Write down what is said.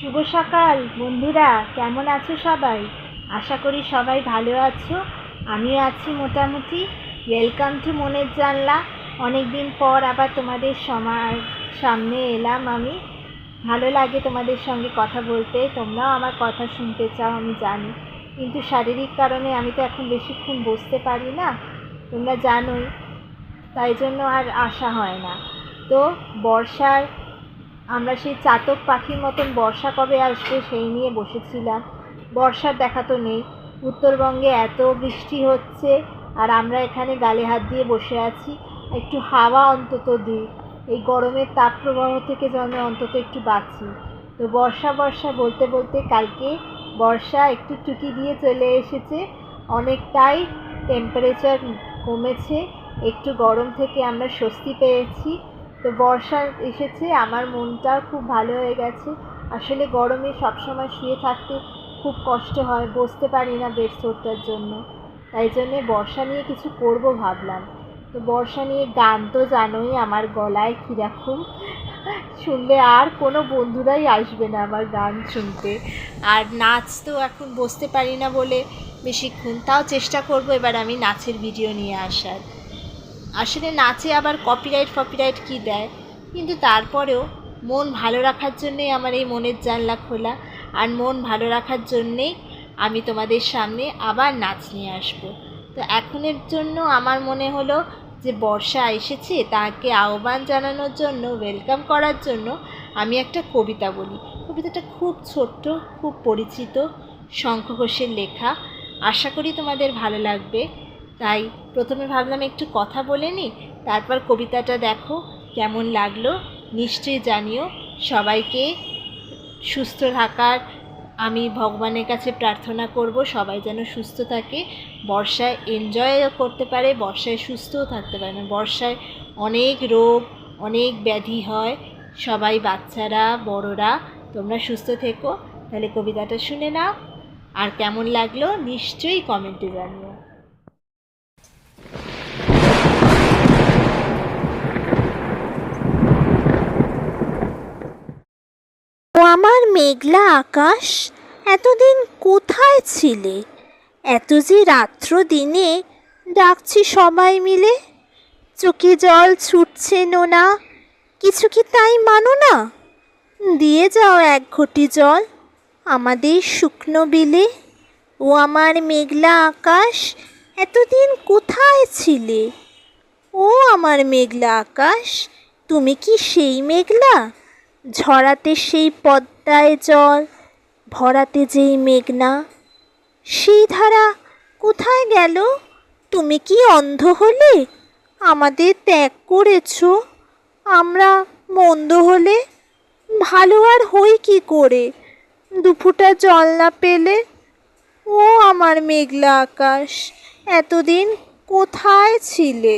শুভ সকাল বন্ধুরা, কেমন আছো সবাই? আশা করি সবাই ভালো আছো। আমি আছি মোটামুটি। ওয়েলকাম টু মনের জানলা। অনেক দিন পর আবার তোমাদের সামনে এলাম আমি। ভালো লাগে তোমাদের সঙ্গে কথা বলতে, তোমরাও আমার কথা শুনতে চাও আমি জানি, কিন্তু শারীরিক কারণে আমি তো এখন বেশিক্ষণ বসতে পারি না, তোমরা জানোই। তাই জন্য আর আসা হয় না। তো বর্ষার আমরা সেই চাতক পাখির মতন বর্ষা কবে আসবে সেই নিয়ে বসেছিলাম। বর্ষার দেখা তো নেই। উত্তরবঙ্গে এত বৃষ্টি হচ্ছে আর আমরা এখানে গালে হাত দিয়ে বসে আছি। একটু হাওয়া অন্তত দিই, এই গরমের তাপপ্রবাহ থেকে যেন অন্তত একটু বাঁচি। তো বর্ষা বর্ষা বলতে বলতে কালকে বর্ষা একটু টুকি দিয়ে চলে এসেছে। অনেকটাই টেম্পারেচার কমেছে, একটু গরম থেকে আমরা স্বস্তি পেয়েছি। তো বর্ষা এসেছে, আমার মনটাও খুব ভালো হয়ে গেছে। আসলে গরমে সবসময় শুয়ে থাকতে খুব কষ্ট হয়, বসতে পারি না বেডশোটার জন্য। তাই জন্যে বর্ষা নিয়ে কিছু করব ভাবলাম। তো বর্ষা নিয়ে গান তো জানোই আমার গলায় কীরকম, শুনলে আর কোনো বন্ধুরাই আসবে না আমার গান শুনতে। আর নাচ তো এখন বসতে পারি না বলে বেশিক্ষণ, তাও চেষ্টা করব এবার আমি নাচের ভিডিও নিয়ে আসার। আসলে নাচে আবার কপিরাইট কী দেয়, কিন্তু তারপরেও মন ভালো রাখার জন্যেই আমার এই মনের জানলা খোলা। আর মন ভালো রাখার জন্যেই আমি তোমাদের সামনে আবার নাচ নিয়ে আসবো। তো এখনের জন্য আমার মনে হলো যে বর্ষা এসেছে, তাকে আহ্বান জানানোর জন্য, ওয়েলকাম করার জন্য আমি একটা কবিতা বলি। কবিতাটা খুব ছোট্ট, খুব পরিচিত, শঙ্খ ঘোষের লেখা। আশা করি তোমাদের ভালো লাগবে। তাই প্রথমে ভাবলাম একটু কথা বলে নিই, তারপর কবিতাটা দেখো কেমন লাগলো নিশ্চয়ই জানিও। সবাইকে সুস্থ থাকার আমি ভগবানের কাছে প্রার্থনা করব, সবাই যেন সুস্থ থাকে, বর্ষায় এনজয়ও করতে পারে, বর্ষায় সুস্থও থাকতে পারে। না বর্ষায় অনেক রোগ, অনেক ব্যাধি হয়। সবাই বাচ্চারা বড়রা তোমরা সুস্থ থেকো। তাহলে কবিতাটা শুনে নাও, আর কেমন লাগলো নিশ্চয়ই কমেন্টে জানিও। ও আমার মেঘলা আকাশ, এতদিন কোথায় ছিলে? এত যে রাত্র দিনে ডাকছি সবাই মিলে, চোখে জল ছুটছে নোনা, কিছু কি তাই মানো না? দিয়ে যাও এক ঘটি জল আমাদের শুকনো বিলে। ও আমার মেঘলা আকাশ, এতদিন কোথায় ছিলে? ও আমার মেঘলা আকাশ, তুমি কি সেই মেঘলা? ঝরাতে সেই পদ্মায় জল, ভরাতে যেই মেঘনা। সেই ধারা কোথায় গেল? তুমি কি অন্ধ হলে? আমাদের ত্যাগ করেছ। আমরা মন্দ হলে ভালো আর হই কি করে, দুফোঁটা জল না পেলে? ও আমার মেঘলা আকাশ, এতদিন কোথায় ছিলে?